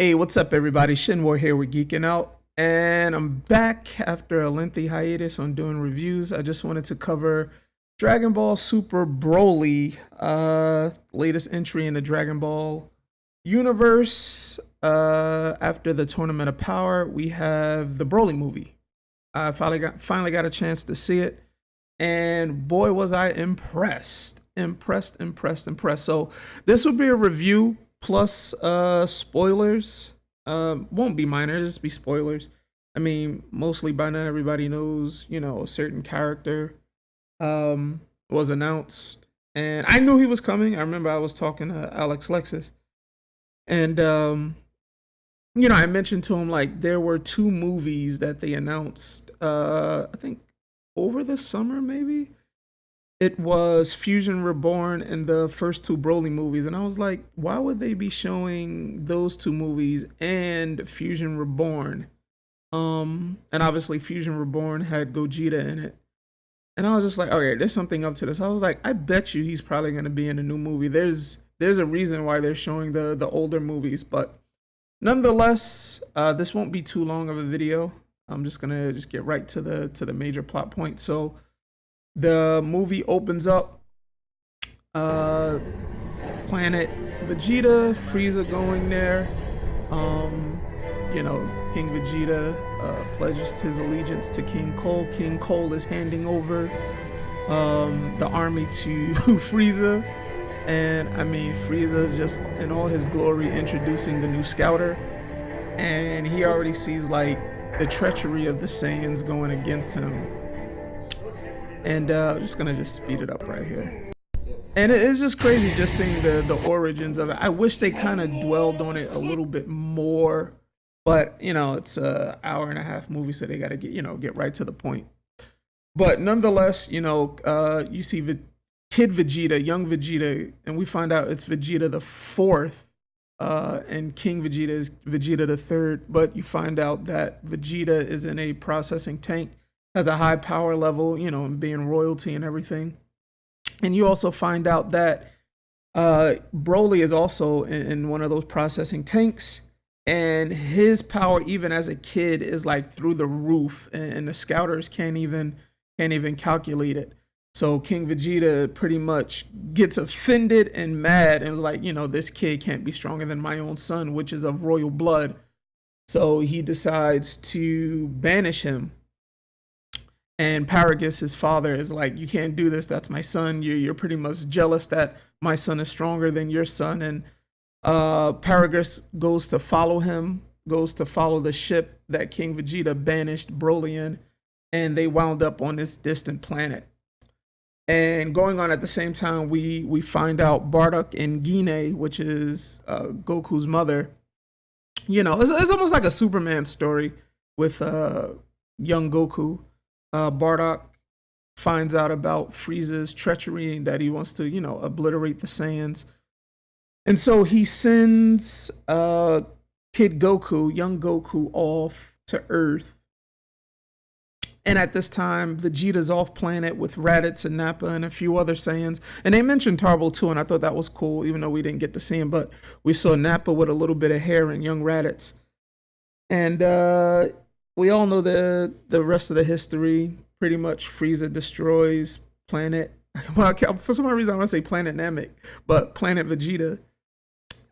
Hey, what's up, everybody? Shinwar here with Geek-N-OUT, and I'm back after a lengthy hiatus on doing reviews. I just wanted to cover Dragon Ball Super Broly, latest entry in the Dragon Ball universe. After the Tournament of Power, we have the Broly movie. I finally got a chance to see it, and boy, was I impressed. So this will be a review plus spoilers. Won't be minor, just be spoilers. I mean, mostly by now everybody knows, a certain character was announced, and I knew he was coming. I remember I was talking to Alex Lexus, and I mentioned to him like there were two movies that they announced. I think over the summer, maybe it was Fusion Reborn and the first two Broly movies. And I was like, why would they be showing those two movies and Fusion Reborn? And obviously Fusion Reborn had Gogeta in it. And I was just like, okay, there's something up to this. I was like, I bet you he's probably gonna be in a new movie. There's a reason why they're showing the older movies, but nonetheless, this won't be too long of a video. I'm just gonna get right to the major plot points. So the movie opens up, planet Vegeta, Frieza going there. King Vegeta pledges his allegiance to King Cole. King Cole is handing over the army to Frieza. And I mean, Frieza just in all his glory introducing the new scouter. And he already sees like the treachery of the Saiyans going against him. And I'm just gonna speed it up right here. And it's just crazy just seeing the origins of it. I wish they kind of dwelled on it a little bit more, but it's a hour and a half movie, so they got to get right to the point. But nonetheless, you see Kid Vegeta, young Vegeta, and we find out it's Vegeta the fourth, and King Vegeta is Vegeta the third. But you find out that Vegeta is in a processing tank, has a high power level, and being royalty and everything. And you also find out that Broly is also in one of those processing tanks, and his power, even as a kid, is like through the roof, and the scouters can't even calculate it. So King Vegeta pretty much gets offended and mad, and was like, this kid can't be stronger than my own son, which is of royal blood. So he decides to banish him. And Paragus, his father, is like, you can't do this. That's my son. You're pretty much jealous that my son is stronger than your son. And Paragus goes to follow him, goes to follow the ship that King Vegeta banished Broly in, and they wound up on this distant planet. And going on at the same time, we find out Bardock and Gine, which is Goku's mother. It's almost like a Superman story with young Goku. Bardock finds out about Frieza's treachery and that he wants to, obliterate the Saiyans. And so he sends Kid Goku, young Goku, off to Earth. And at this time, Vegeta's off planet with Raditz and Nappa and a few other Saiyans. And they mentioned Tarble too, and I thought that was cool, even though we didn't get to see him. But we saw Nappa with a little bit of hair and young Raditz. And we all know the rest of the history. Pretty much Frieza destroys planet. Well, for some reason I want to say Planet Namek, but Planet Vegeta.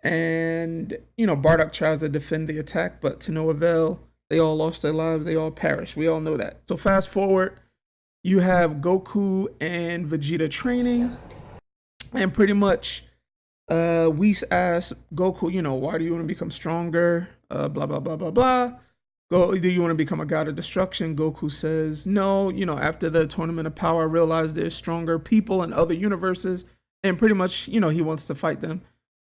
And, Bardock tries to defend the attack, but to no avail. They all lost their lives. They all perished. We all know that. So fast forward, you have Goku and Vegeta training. And pretty much Whis asks Goku, why do you want to become stronger? Blah, blah, blah, blah, blah. Do you want to become a god of destruction? Goku says no. After the Tournament of Power, I realized there's stronger people in other universes, and pretty much, he wants to fight them.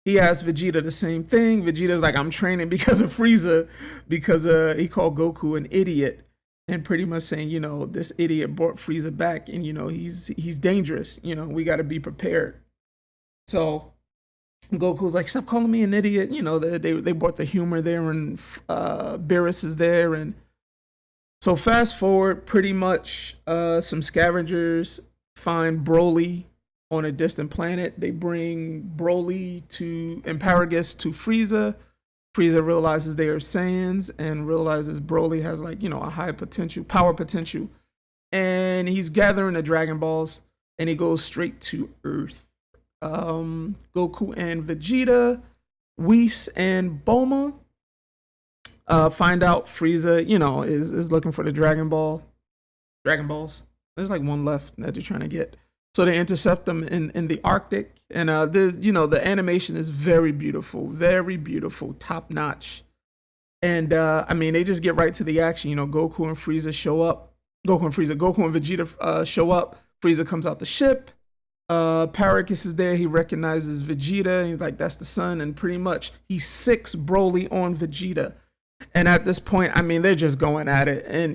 He asks Vegeta the same thing. Vegeta's like, I'm training because of Frieza, because he called Goku an idiot, and pretty much saying, this idiot brought Frieza back, and he's dangerous. We got to be prepared. So Goku's like, stop calling me an idiot. They brought the humor there, and Beerus is there. And so fast forward, pretty much some scavengers find Broly on a distant planet. They bring Broly and Paragus to Frieza. Frieza realizes they are Saiyans and realizes Broly has like, a high potential, power potential. And he's gathering the Dragon Balls and he goes straight to Earth. Goku and Vegeta, Whis and Bulma find out Frieza, is looking for the Dragon Balls. There's like one left that they're trying to get. So they intercept them in the Arctic, and the animation is very beautiful, top notch. And they just get right to the action. Goku and Frieza show up. Goku and Vegeta show up. Frieza comes out the ship. Paragus is there. He recognizes Vegeta. He's like, that's the son, and pretty much he sicks Broly on Vegeta. And at this point, they're just going at it. And,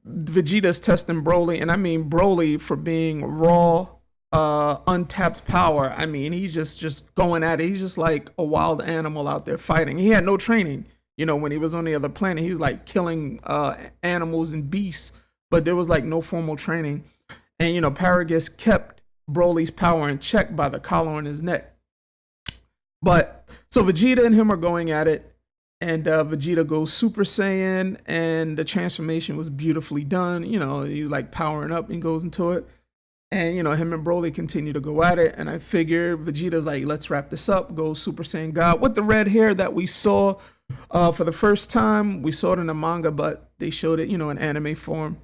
Vegeta's testing Broly. And Broly, for being raw, untapped power, he's just going at it. He's just like a wild animal out there fighting. He had no training. When he was on the other planet, he was like killing animals and beasts. But there was like no formal training. And, Paragus kept Broly's power in check by the collar on his neck. But so Vegeta and him are going at it. And Vegeta goes Super Saiyan, and the transformation was beautifully done. He's like powering up and goes into it. And, him and Broly continue to go at it. And I figure Vegeta's like, let's wrap this up, go Super Saiyan God with the red hair that we saw for the first time. We saw it in the manga, but they showed it, in anime form.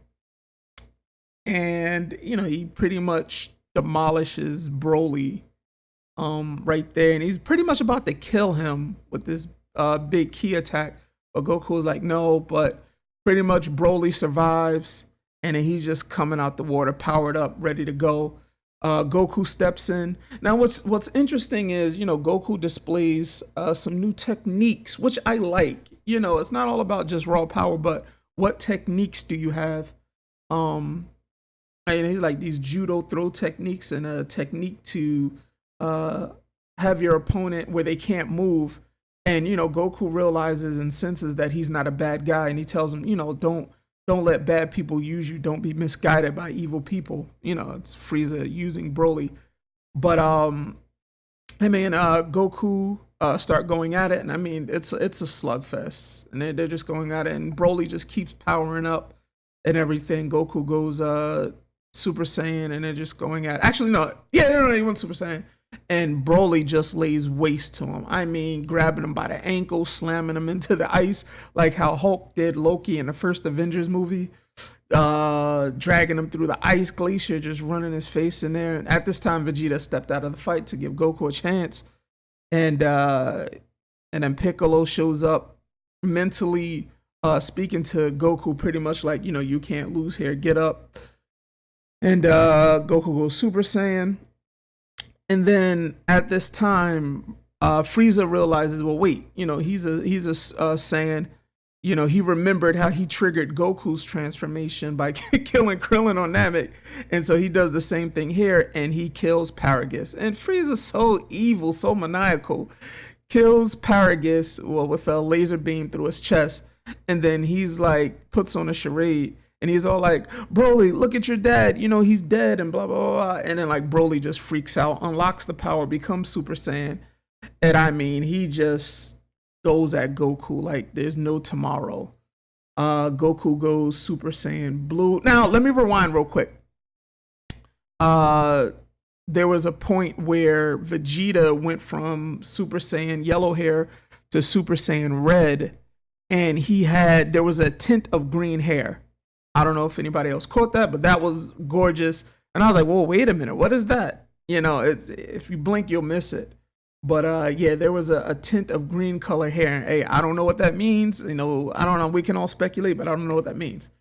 And, he pretty much demolishes Broly right there. And he's pretty much about to kill him with this big key attack, but Goku was like, no, but pretty much Broly survives, and then he's just coming out the water, powered up, ready to go. Goku steps in. Now, what's interesting is, Goku displays some new techniques, which I like. It's not all about just raw power, but what techniques do you have? And he's like these judo throw techniques and a technique to have your opponent where they can't move. And, Goku realizes and senses that he's not a bad guy. And he tells him, don't let bad people use you. Don't be misguided by evil people. It's Frieza using Broly. But, Goku start going at it. And, it's a slugfest. And they're just going at it. And Broly just keeps powering up and everything. Goku goes Super Saiyan, and they're just going at it. Actually, no. Yeah, no, he went Super Saiyan. And Broly just lays waste to him. Grabbing him by the ankle, slamming him into the ice, like how Hulk did Loki in the first Avengers movie, dragging him through the ice glacier, just running his face in there. And at this time, Vegeta stepped out of the fight to give Goku a chance. And then Piccolo shows up, mentally speaking to Goku, pretty much like, you can't lose here, get up. And Goku goes Super Saiyan. And then at this time, Frieza realizes, well, wait, he's a Saiyan. He remembered how he triggered Goku's transformation by killing Krillin on Namek. And so he does the same thing here, and he kills Paragus. And Frieza's so evil, so maniacal, kills Paragus, with a laser beam through his chest. And then he's like, puts on a charade. And he's all like, Broly, look at your dad. He's dead and blah, blah, blah. And then like Broly just freaks out, unlocks the power, becomes Super Saiyan. And he just goes at Goku like there's no tomorrow. Goku goes Super Saiyan Blue. Now, let me rewind real quick. There was a point where Vegeta went from Super Saiyan Yellow hair to Super Saiyan Red. And there was a tint of green hair. I don't know if anybody else caught that, but that was gorgeous. And I was like, whoa, wait a minute. What is that? It's if you blink, you'll miss it. But there was a tint of green color hair. Hey, I don't know what that means. I don't know. We can all speculate, but I don't know what that means.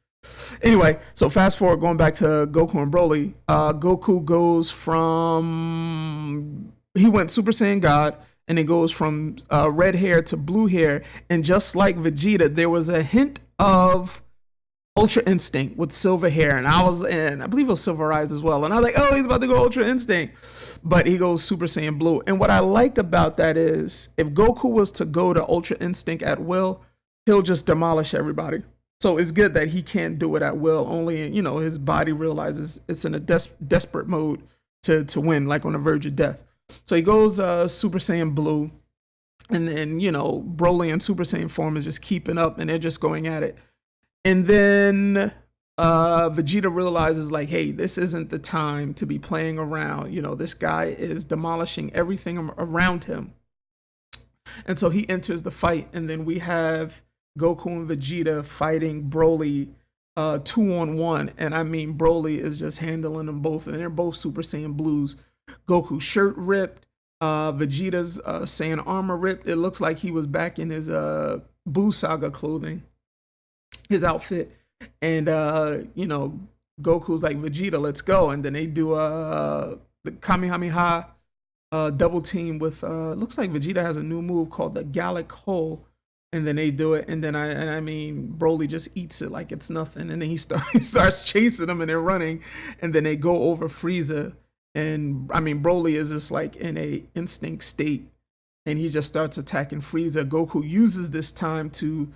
Anyway, so fast forward, going back to Goku and Broly. Goku goes he went Super Saiyan God, and it goes from red hair to blue hair. And just like Vegeta, there was a hint of Ultra Instinct with silver hair, and I believe it was silver eyes as well. And I was like, oh, he's about to go Ultra Instinct. But he goes Super Saiyan Blue. And what I like about that is, if Goku was to go to Ultra Instinct at will, he'll just demolish everybody. So it's good that he can't do it at will. Only, his body realizes it's in a desperate mode to win, like on the verge of death. So he goes Super Saiyan Blue. And then, you know, Broly in Super Saiyan form is just keeping up, and they're just going at it. And then Vegeta realizes, like, hey, this isn't the time to be playing around. You know, this guy is demolishing everything around him. And so he enters the fight, and then we have Goku and Vegeta fighting Broly 2-on-1. And I mean, Broly is just handling them both, and they're both Super Saiyan Blues. Goku's shirt ripped, Vegeta's Saiyan armor ripped. It looks like he was back in his Buu Saga clothing, his outfit. And, you know, Goku's like, Vegeta, let's go. And then they do the Kamehameha double team with, looks like Vegeta has a new move called the Gallic Hole. And then they do it, and then I mean, Broly just eats it like it's nothing, and then he starts chasing them, and they're running, and then they go over Frieza, and I mean, Broly is just like in a instinct state, and he just starts attacking Frieza. Goku uses this time to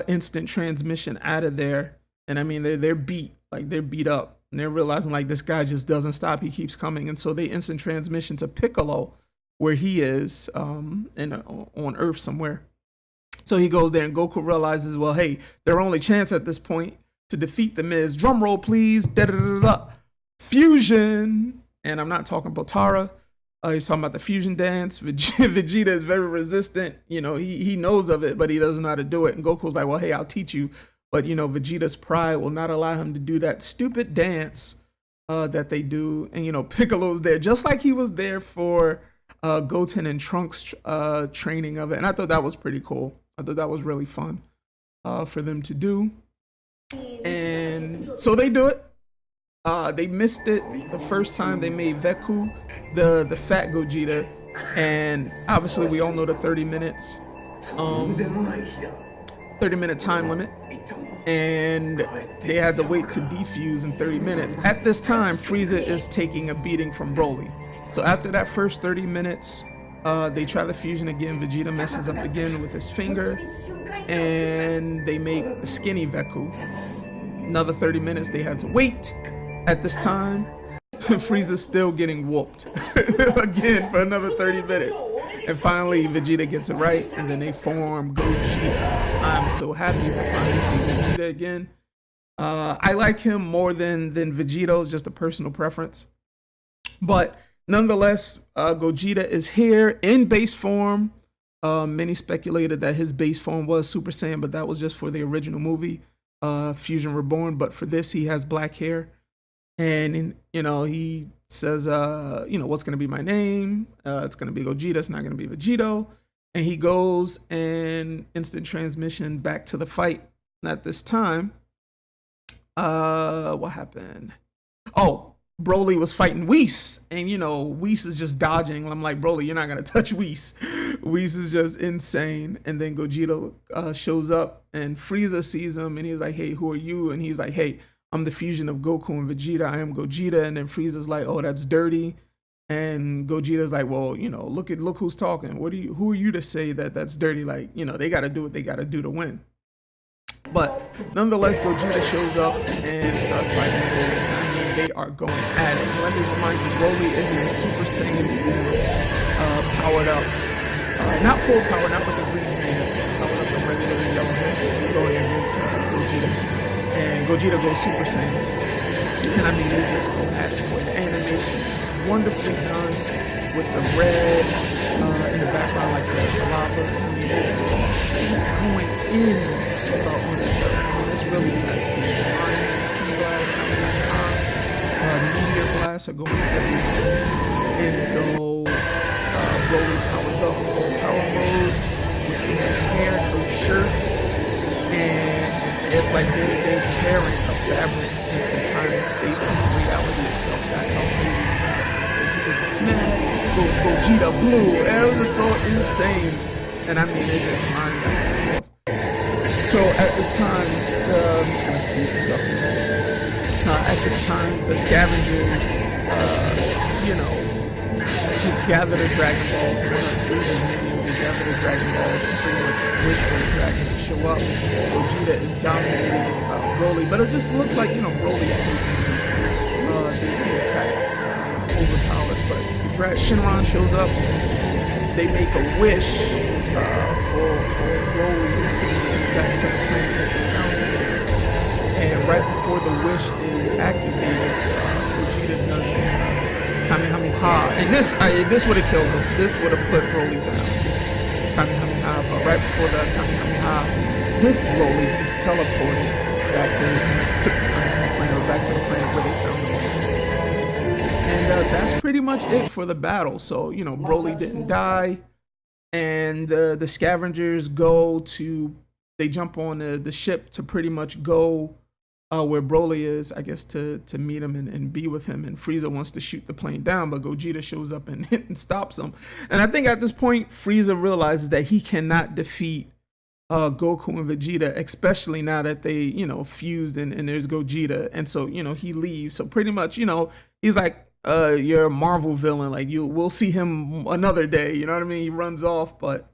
instant transmission out of there, and I mean, they're beat, like they're beat up, and they're realizing like this guy just doesn't stop, he keeps coming, and so they instant transmission to Piccolo, where he is on Earth somewhere. So he goes there, and Goku realizes, well, hey, their only chance at this point to defeat them is, drum roll please, da-da-da-da-da, fusion. And I'm not talking about Tara. He's talking about the fusion dance. Vegeta is very resistant. You know, he knows of it, but he doesn't know how to do it. And Goku's like, well, hey, I'll teach you. But, you know, Vegeta's pride will not allow him to do that stupid dance that they do. And, you know, Piccolo's there, just like he was there for Goten and Trunks' training of it. And I thought that was pretty cool. I thought that was really fun for them to do. And so they do it. They missed it the first time. They made Veku the fat Gogeta. And obviously we all know the 30 minutes. 30-minute time limit. And they had to wait to defuse in 30 minutes. At this time, Frieza is taking a beating from Broly. So after that first 30 minutes, they try the fusion again. Vegeta messes up again with his finger, and they make a skinny Veku. Another 30 minutes they had to wait. At this time, Frieza's still getting whooped again for another 30 minutes. And finally, Vegeta gets it right, and then they form Gogeta. I'm so happy to finally see Vegeta again. I like him more than Vegito's, just a personal preference. But nonetheless, Gogeta is here in base form. Many speculated that his base form was Super Saiyan, but that was just for the original movie, Fusion Reborn. But for this, he has black hair. And, you know, he says, you know, what's going to be my name? It's going to be Gogeta. It's not going to be Vegito. And he goes and instant transmission back to the fight. And at this time, what happened? Oh, Broly was fighting Whis, and you know, Whis is just dodging. I'm like, Broly, you're not gonna touch Whis. Whis is just insane. And then Gogeta shows up, and Frieza sees him, and he's like, hey, who are you? And he's like, hey, I'm the fusion of Goku and Vegeta. I am Gogeta. And then Frieza's like, oh, that's dirty. And Gogeta's like, well, you know, look who's talking. Who are you to say that that's dirty? Like, you know, they got to do what they got to do to win. But nonetheless, Gogeta shows up and starts fighting Broly. I mean, they are going at it. So let me remind you, Broly is in Super Saiyan form, powered up. Not full power, not with the green hands. Powered up the regular yellow hands, going against Gogeta. And Gogeta goes Super Saiyan. And I mean, they just go at it with animation. Wonderfully done with the red in the background, like the lava. I mean, he's going in on each other. I mean, it's really nice. Blast, meteor blasts are going everywhere. And so Broly powers up full power mode with no hair, no shirt, and it's like they're tearing a fabric into time and space, into reality itself. That's how crazy Vegeta gets mad, goes Gogeta blue, and it was just so insane. And I mean, it's just mind back and forth. So at this time, I'm just gonna speed this up. At this time, the scavengers, you know, who gather the Dragon Balls, they gather the Dragon Balls and pretty much wish for the dragons to show up. Gogeta is dominating Broly, but it just looks like, you know, Broly is taking the attacks. It's overpowered, but Shinron shows up. They make a wish, for Broly to see back to the planet that they found him. And right before the wish is activated, Vegeta does the Kamehameha. And this would have killed him. This would have put Broly down. This Kamehameha. But right before the Kamehameha hits Broly, he's teleported back to his home planet, or back to the planet where they found him. And that's pretty much it for the battle. So, you know, Broly didn't die. And the scavengers they jump on the ship to pretty much go where Broly is, I guess, to meet him and be with him. And Frieza wants to shoot the plane down, but Gogeta shows up and stops him. And I think at this point, Frieza realizes that he cannot defeat Goku and Vegeta, especially now that they, you know, fused and there's Gogeta. And so, you know, he leaves. So pretty much, you know, he's like, you're a Marvel villain. Like, we'll see him another day. You know what I mean? He runs off, but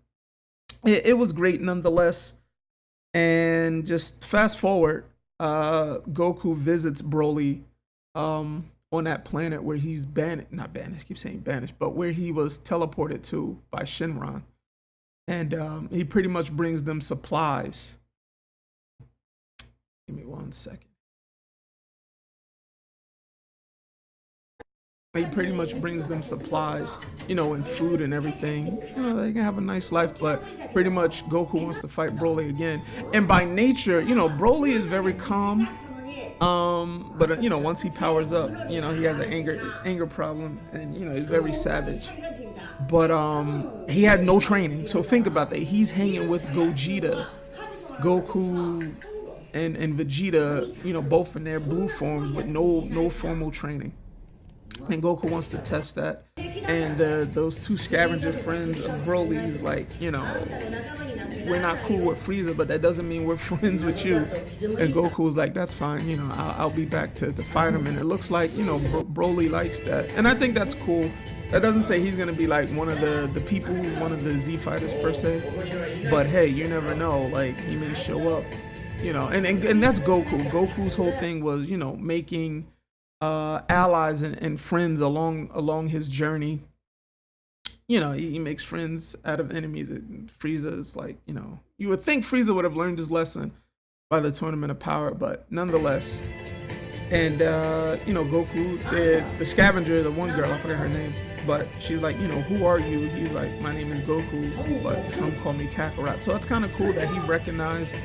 it was great nonetheless. And just fast forward, Goku visits Broly on that planet where he's not banished, I keep saying banished, but where he was teleported to by Shenron. And he pretty much brings them supplies. Give me 1 second. He pretty much brings them supplies, you know, and food and everything. You know, they can have a nice life, but pretty much Goku wants to fight Broly again. And by nature, you know, Broly is very calm. But you know, once he powers up, you know, he has an anger problem, and you know, he's very savage. But he had no training. So think about that. He's hanging with Gogeta, Goku, and Vegeta, you know, both in their blue form with no formal training. And Goku wants to test that. And those two scavenger friends of Broly's like, you know, we're not cool with Frieza, but that doesn't mean we're friends with you. And Goku's like, that's fine, you know, I'll be back to fight him. And it looks like, you know, Broly likes that. And I think that's cool. That doesn't say he's gonna be like one of the people, one of the Z fighters per se. But hey, you never know, like he may show up, you know, and that's Goku. Goku's whole thing was, you know, making allies and friends along his journey. You know, he makes friends out of enemies. Frieza is like, you know, you would think Frieza would have learned his lesson by the Tournament of Power, but nonetheless. And you know, Goku, the scavenger, the one girl, I forgot her name, but she's like, you know, who are you? He's like, my name is Goku, but some call me Kakarot. So it's kind of cool that he recognized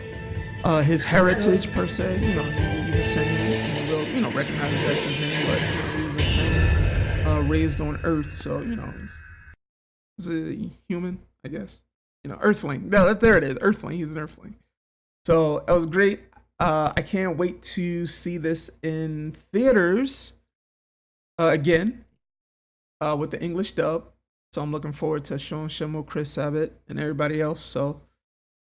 his heritage per se. You know, he was saying, you know, recognize that's his name, but you know, he was a Saiyan, raised on Earth, so you know, he's a human, I guess. You know, Earthling. No, there it is, Earthling. He's an Earthling. So it was great. I can't wait to see this in theaters again with the English dub. So I'm looking forward to Sean Schemmel, Chris Sabat, and everybody else. So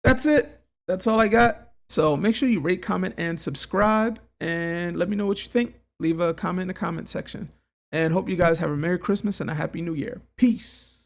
that's it. That's all I got. So make sure you rate, comment, and subscribe. And let me know what you think. Leave a comment in the comment section. And hope you guys have a Merry Christmas and a Happy New Year. Peace.